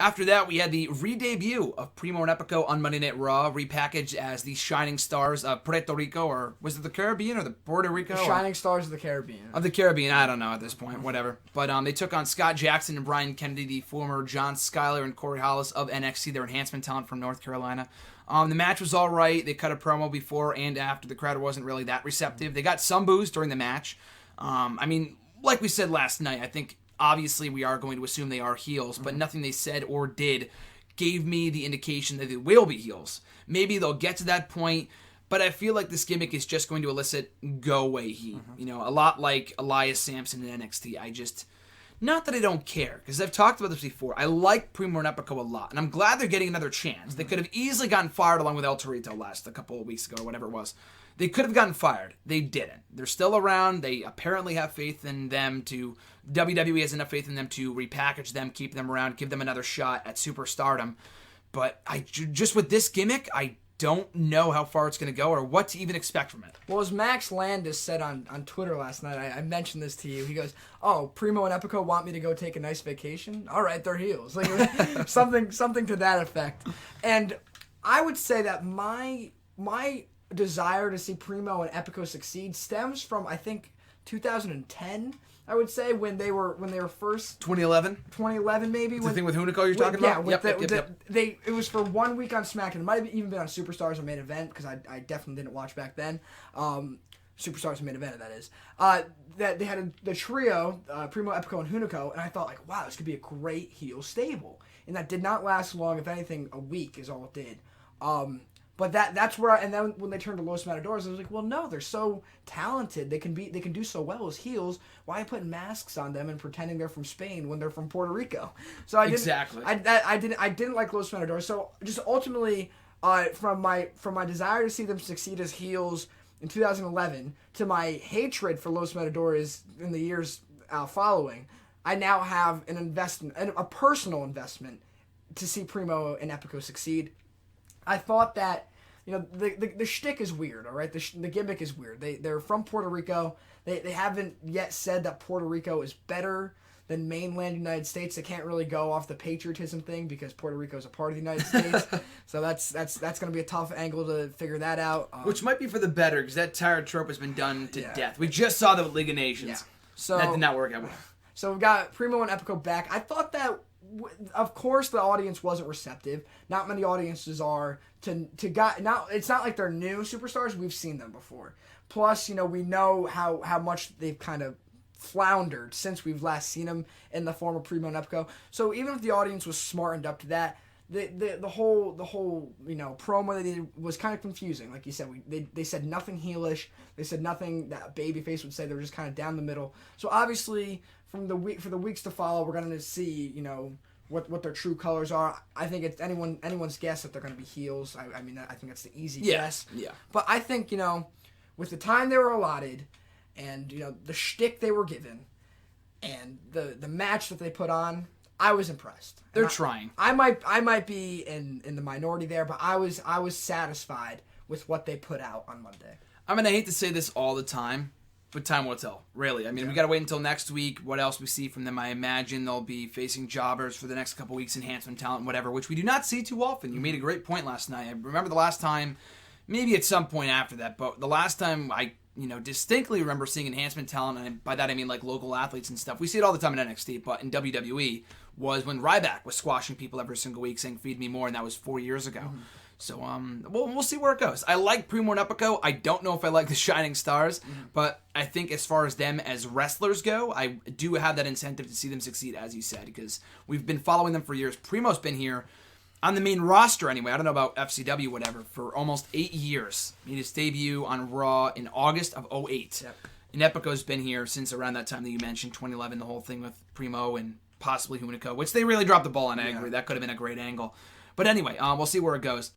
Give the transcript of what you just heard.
After that, we had the re-debut of Primo and Epico on Monday Night Raw, repackaged as the Shining Stars of Puerto Rico, or was it the Caribbean or the Puerto Rico? The Shining Stars of the Caribbean. Of the Caribbean, I don't know at this point, whatever. But they took on Scott Jackson and Brian Kennedy, the former John Schuyler and Corey Hollis of NXT, their enhancement talent from North Carolina. The match was all right. They cut a promo before and after. The crowd wasn't really that receptive. They got some boos during the match. Like we said last night, I think obviously we are going to assume they are heels, but nothing they said or did gave me the indication that they will be heels. Maybe they'll get to that point, but I feel like this gimmick is just going to elicit go-away heat. A lot like Elias Sampson in NXT. Not that I don't care, because I've talked about this before. I like Primo and Epico a lot, and I'm glad they're getting another chance. They could have easily gotten fired along with El Torito a couple of weeks ago, or whatever it was. They could have gotten fired. They didn't. They're still around. They apparently have faith in them WWE has enough faith in them to repackage them, keep them around, give them another shot at superstardom. But just with this gimmick, I don't know how far it's going to go or what to even expect from it. Well, as Max Landis said on Twitter last night, I mentioned this to you. He goes, "Oh, Primo and Epico want me to go take a nice vacation? All right, they're heels." Like something to that effect. And I would say that my desire to see Primo and Epico succeed stems from, I think, 2010. I would say when they were first 2011 maybe. The thing with Hunico you're talking about? Yeah, it was for 1 week on SmackDown. It might have even been on Superstars or Main Event because I definitely didn't watch back then. Superstars or Main Event, that is. That they had the trio, Primo, Epico, and Hunico, and I thought like, wow, this could be a great heel stable. And that did not last long. If anything, a week is all it did. But that's where and then when they turned to Los Matadors, I was like, well, no, they're so talented. They can do so well as heels. Why putting masks on them and pretending they're from Spain when they're from Puerto Rico? So I didn't like Los Matadors. So just ultimately, from my desire to see them succeed as heels in 2011 to my hatred for Los Matadores in the years following, I now have an investment, a personal investment, to see Primo and Epico succeed. I thought that, the shtick is weird, all right? The gimmick is weird. They're from Puerto Rico. They haven't yet said that Puerto Rico is better than mainland United States. They can't really go off the patriotism thing because Puerto Rico is a part of the United States. So that's going to be a tough angle to figure that out. Which might be for the better because that tired trope has been done to death. We just saw that with League of Nations. Yeah. So that did not work out well. So we've got Primo and Epico back. I thought that, of course, the audience wasn't receptive. Not many audiences are to guys. Now it's not like they're new superstars. We've seen them before. Plus, we know how much they've kind of floundered since we've last seen them in the form of Primo and Epico. So even if the audience was smartened up to that, the whole promo they did was kind of confusing. Like you said, they said nothing heelish. They said nothing that babyface would say. They were just kind of down the middle. So obviously, for the weeks to follow, we're going to see what their true colors are. I think it's anyone's guess that they're going to be heels. I think that's the easy guess. Yeah. But I think with the time they were allotted, and the shtick they were given, and the match that they put on, I was impressed. They're trying. I might be in the minority there, but I was satisfied with what they put out on Monday. I hate to say this all the time, but time will tell, really. We got to wait until next week, what else we see from them. I imagine they'll be facing jobbers for the next couple weeks, enhancement talent, whatever, which we do not see too often. You made a great point last night. I remember the last time, maybe at some point after that, but the last time I distinctly remember seeing enhancement talent, and by that I mean like local athletes and stuff. We see it all the time in NXT, but in WWE was when Ryback was squashing people every single week saying, "Feed me more," and that was 4 years ago. Mm-hmm. So, we'll see where it goes. I like Primo and Epico. I don't know if I like the Shining Stars, but I think as far as them as wrestlers go, I do have that incentive to see them succeed, as you said, because we've been following them for years. Primo's been here on the main roster anyway. I don't know about FCW, whatever, for almost 8 years. He made his debut on Raw in August of 2008. Yep. And Epico's been here since around that time that you mentioned, 2011, the whole thing with Primo and possibly Hunico, which they really dropped the ball on. I agree. That could have been a great angle. But anyway, we'll see where it goes.